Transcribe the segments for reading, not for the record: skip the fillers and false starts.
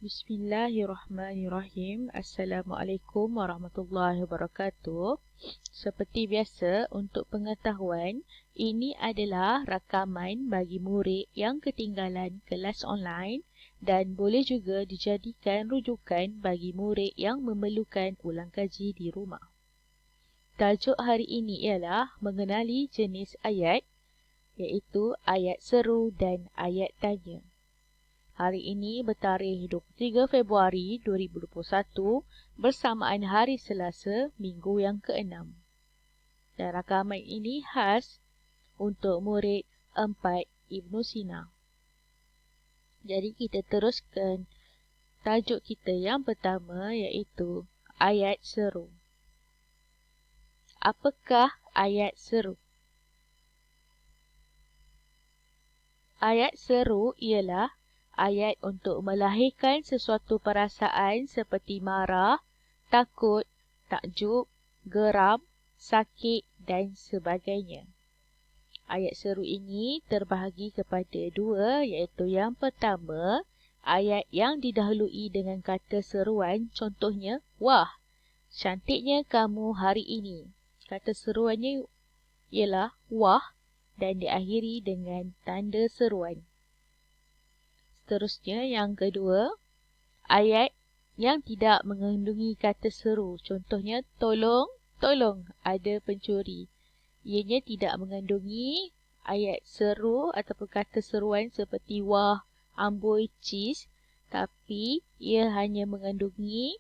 Bismillahirrahmanirrahim. Assalamualaikum warahmatullahi wabarakatuh. Seperti biasa, untuk pengetahuan, ini adalah rakaman bagi murid yang ketinggalan kelas online dan boleh juga dijadikan rujukan bagi murid yang memerlukan ulang kaji di rumah. Tajuk hari ini ialah mengenali jenis ayat, iaitu ayat seru dan ayat tanya. Hari ini bertarikh 23 Februari 2021 bersamaan hari Selasa, minggu yang ke-6. Dan rakaman ini khas untuk murid 4 Ibnu Sina. Jadi kita teruskan tajuk kita yang pertama, iaitu ayat seru. Apakah ayat seru? Ayat seru ialah ayat untuk melahirkan sesuatu perasaan seperti marah, takut, takjub, geram, sakit dan sebagainya. Ayat seru ini terbahagi kepada dua, iaitu yang pertama, ayat yang didahului dengan kata seruan, contohnya, wah, cantiknya kamu hari ini. Kata seruannya ialah wah dan diakhiri dengan tanda seruan. Seterusnya, yang kedua, ayat yang tidak mengandungi kata seru. Contohnya, tolong, tolong, ada pencuri. Ianya tidak mengandungi ayat seru ataupun kata seruan seperti wah, amboi, cis. Tapi, ia hanya mengandungi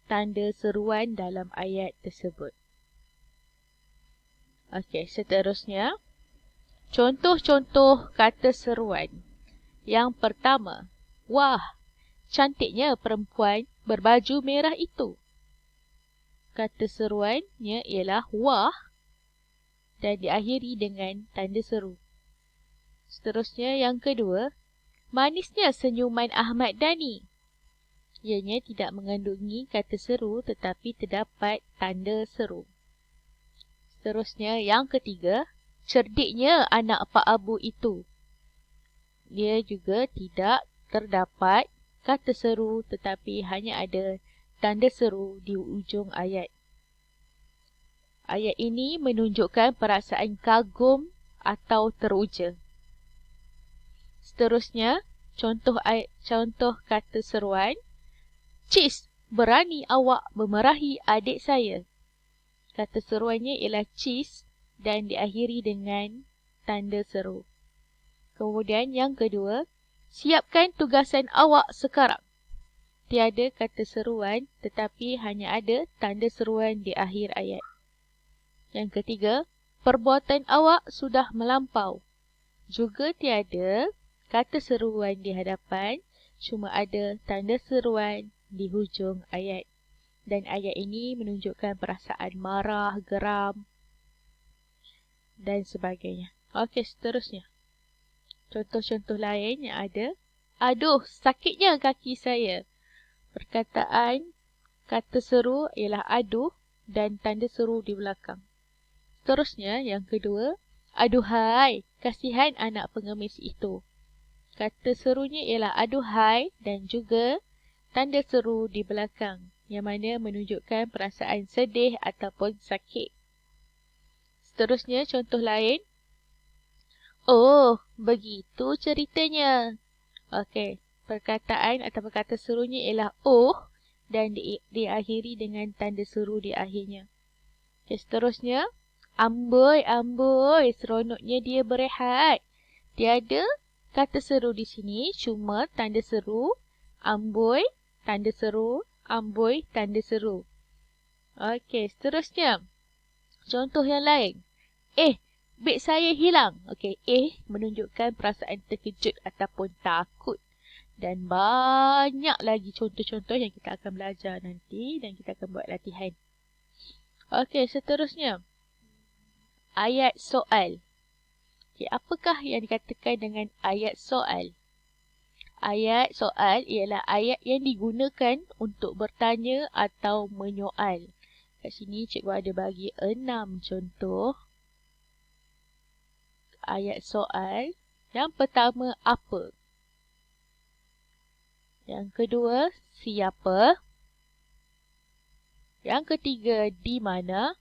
tanda seruan dalam ayat tersebut. Okey, seterusnya, contoh-contoh kata seruan. Yang pertama, wah, cantiknya perempuan berbaju merah itu. Kata seruannya ialah wah dan diakhiri dengan tanda seru. Seterusnya, yang kedua, manisnya senyuman Ahmad Dhani. Ianya tidak mengandungi kata seru tetapi terdapat tanda seru. Seterusnya, yang ketiga, cerdiknya anak Pak Abu itu. Dia juga tidak terdapat kata seru tetapi hanya ada tanda seru di ujung ayat. Ayat ini menunjukkan perasaan kagum atau teruja. Seterusnya, contoh kata seruan. Cis, berani awak memarahi adik saya. Kata seruannya ialah cis dan diakhiri dengan tanda seru. Kemudian yang kedua, siapkan tugasan awak sekarang. Tiada kata seruan tetapi hanya ada tanda seruan di akhir ayat. Yang ketiga, perbuatan awak sudah melampau. Juga tiada kata seruan di hadapan, cuma ada tanda seruan di hujung ayat. Dan ayat ini menunjukkan perasaan marah, geram dan sebagainya. Okey, seterusnya. Contoh-contoh lain yang ada. Aduh, sakitnya kaki saya. Perkataan kata seru ialah aduh dan tanda seru di belakang. Seterusnya, yang kedua. Aduhai, kasihan anak pengemis itu. Kata serunya ialah aduhai dan juga tanda seru di belakang, yang mana menunjukkan perasaan sedih ataupun sakit. Seterusnya, contoh lain. Oh, begitu ceritanya. Okey, perkataan atau kata serunya ialah oh dan diakhiri dengan tanda seru di akhirnya. Okey, seterusnya, amboi, amboi, seronoknya dia berehat. Tiada kata seru di sini, cuma tanda seru, amboi, tanda seru, amboi, tanda seru. Okey, seterusnya, contoh yang lain. Beg saya hilang. Okey, menunjukkan perasaan terkejut ataupun takut. Dan banyak lagi contoh-contoh yang kita akan belajar nanti dan kita akan buat latihan. Okey, seterusnya. Ayat soal. Okey, apakah yang dikatakan dengan ayat soal? Ayat soal ialah ayat yang digunakan untuk bertanya atau menyoal. Kat sini cikgu ada bagi 6 contoh ayat soal. Yang pertama, apa? Yang kedua, siapa? Yang ketiga, di mana?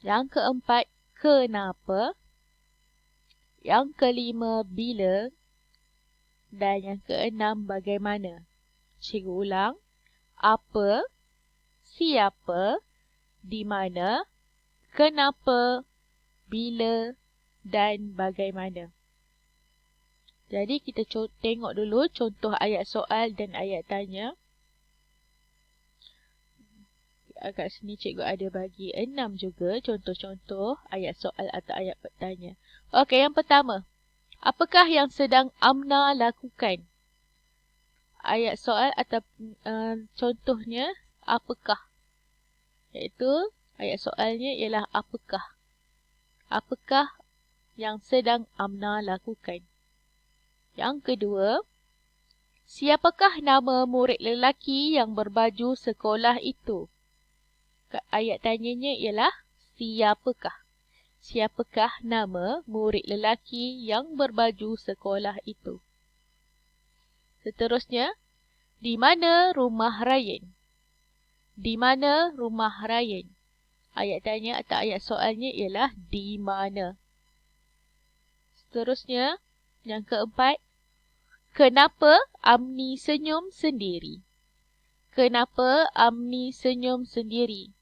Yang keempat, kenapa? Yang kelima, bila? Dan yang keenam, bagaimana? Cikgu ulang. Apa? Siapa? Di mana? Kenapa? Bila? Dan bagaimana? Jadi kita tengok dulu contoh ayat soal dan ayat tanya. Kat sini cikgu ada bagi 6 juga contoh-contoh ayat soal atau ayat bertanya. Okey, yang pertama. Apakah yang sedang Amna lakukan? Ayat soal atau contohnya apakah? Iaitu ayat soalnya ialah apakah? Apakah yang sedang Amna lakukan? Yang kedua, siapakah nama murid lelaki yang berbaju sekolah itu? Ayat tanyanya ialah siapakah? Siapakah nama murid lelaki yang berbaju sekolah itu? Seterusnya, di mana rumah Ryan? Di mana rumah Ryan? Ayat tanya atau ayat soalnya ialah di mana? Seterusnya, yang keempat, kenapa Amni senyum sendiri? Kenapa Amni senyum sendiri?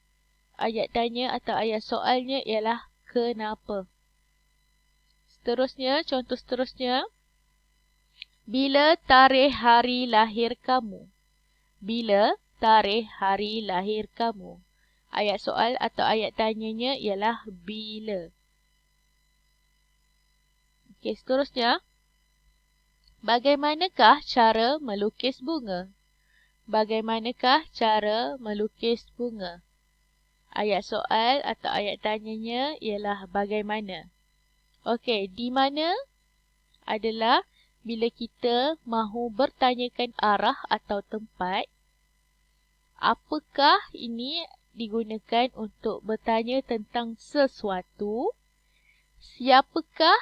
Ayat tanya atau ayat soalnya ialah kenapa? Seterusnya, contoh seterusnya. Bila tarikh hari lahir kamu? Bila tarikh hari lahir kamu? Ayat soal atau ayat tanyanya ialah bila. Okey, seterusnya. Bagaimanakah cara melukis bunga? Bagaimanakah cara melukis bunga? Ayat soal atau ayat tanyanya ialah bagaimana. Okey, di mana adalah bila kita mahu bertanyakan arah atau tempat. Apakah ini digunakan untuk bertanya tentang sesuatu? Siapakah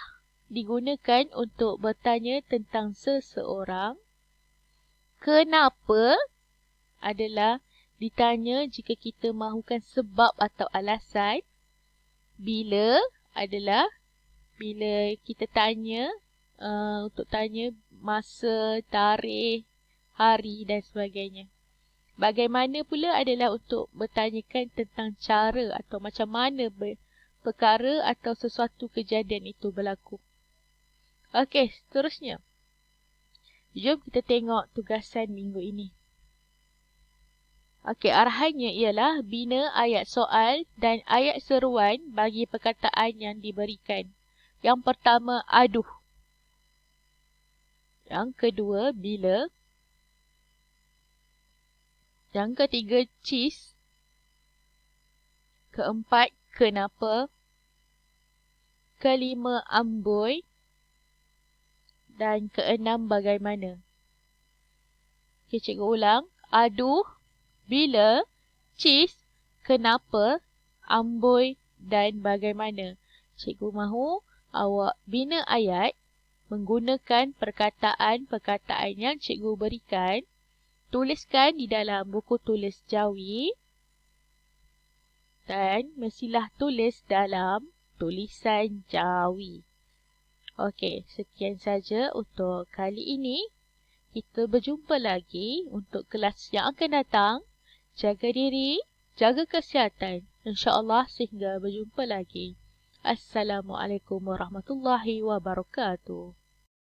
digunakan untuk bertanya tentang seseorang? Kenapa adalah ditanya jika kita mahukan sebab atau alasan. Bila adalah bila kita tanya untuk tanya masa, tarikh, hari dan sebagainya. Bagaimana pula adalah untuk bertanyakan tentang cara atau macam mana perkara atau sesuatu kejadian itu berlaku. Okey, seterusnya. Jom kita tengok tugasan minggu ini. Okey, arahannya ialah bina ayat soal dan ayat seruan bagi perkataan yang diberikan. Yang pertama, aduh. Yang kedua, bila. Yang ketiga, cheese. Keempat, kenapa. Kelima, amboi. Dan keenam, bagaimana. Okey, cikgu ulang. Aduh. Bila, cheese, kenapa, amboi dan bagaimana. Cikgu mahu awak bina ayat menggunakan perkataan-perkataan yang cikgu berikan. Tuliskan di dalam buku tulis Jawi dan mestilah tulis dalam tulisan Jawi. Okey, sekian saja untuk kali ini. Kita berjumpa lagi untuk kelas yang akan datang. Jaga diri, jaga kesihatan. InsyaAllah sehingga berjumpa lagi. Assalamualaikum warahmatullahi wabarakatuh.